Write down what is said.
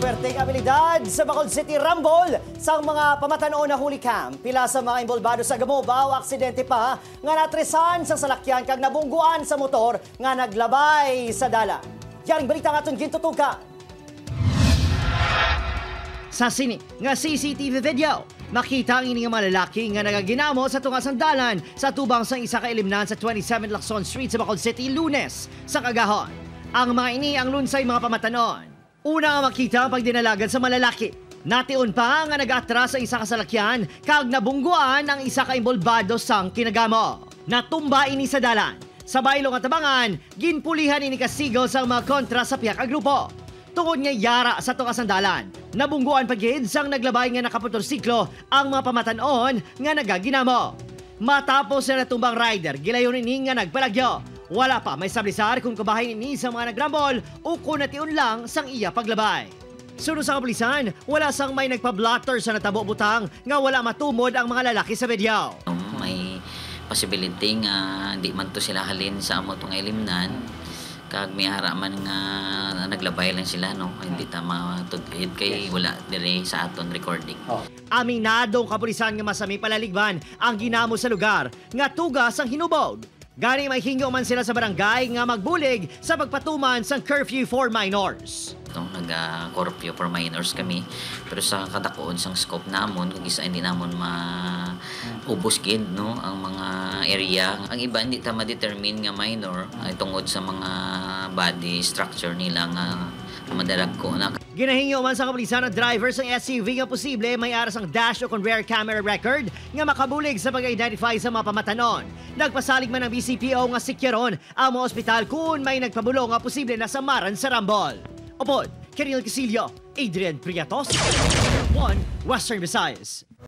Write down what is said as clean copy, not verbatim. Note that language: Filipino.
swerteng abilidad sa Bacolod City Rumble sang mga pamatanon na huli cam. Pila sa mga involbado sa gamobaw, aksidente pa nga natresan sa salakyan kag nabungguan sa motor nga naglabay sa dala. Yaring balita nga itong gintutukan. Sa sini nga CCTV video, makita ang ini nga malalaki nga nagaginamo sa tunga sandalan sa tubang sang isa ka elimnan sa 27 Lacson Street sa Bacolod City Lunes sa kagahon. Ang mga ini ang lunsay mga pamatanon. Una nga makita ang pagdinalagan sa malalaki. Nation pa nga nag-atras sa isa ka salakyan kag nabungguan ang isa ka involbado sang kinagamo. Natumba ini sa dalan. Sa baylong at tabangan, ginpulihan ini kasigol sa mga kontra sa piyak a grupo. Tungod nga yara sa tunga sandalan, nabungguan pagid sang naglabay nga nakamotorsiklo ang mga pamatanon nga nagaginamo. Matapos na natumbang rider, gilayon ini nga nagpalagyo. Wala pa may sablisar kung kabahin ini sa mga nagrambol o kung natiun lang sang iya paglabay. Sunod sa kapulisan, wala sang may nagpa-blotter sa natabo butang nga wala matumod ang mga lalaki sa video. May possibility nga di man to sila halin sa amo tong elimnan kag may haraman nga naglabay lang sila no, hindi ta matudid kay wala dire sa aton recording. Aminadong kapulisan nga masami palaligban ang ginamo sa lugar nga tugas ang hinubog. Gani may hingo man sila sa barangay nga magbulig sa pagpatuman sang curfew for minors. Nag-curfew for minors kami, pero sa kadakoon sang scope namon kung isa hindi namon maubos gid no ang mga area. Ang iba hindi ta ma-determine nga minor tungod sa mga body structure nila nga madalag ko na. Ginahingo man sa kapulisan ng driver sa SUV nga posible may aras ang dash o con rear camera record nga makabulig sa pag-identify sa mga pamatanon. Nagpasalig man ng BCPO nga sikyaron ang mga ospital kung may nagpabulong nga posible na samaran sa Rambol. Upod, Kirill Casillo, Adrian Priatos, 1 Western Visayas.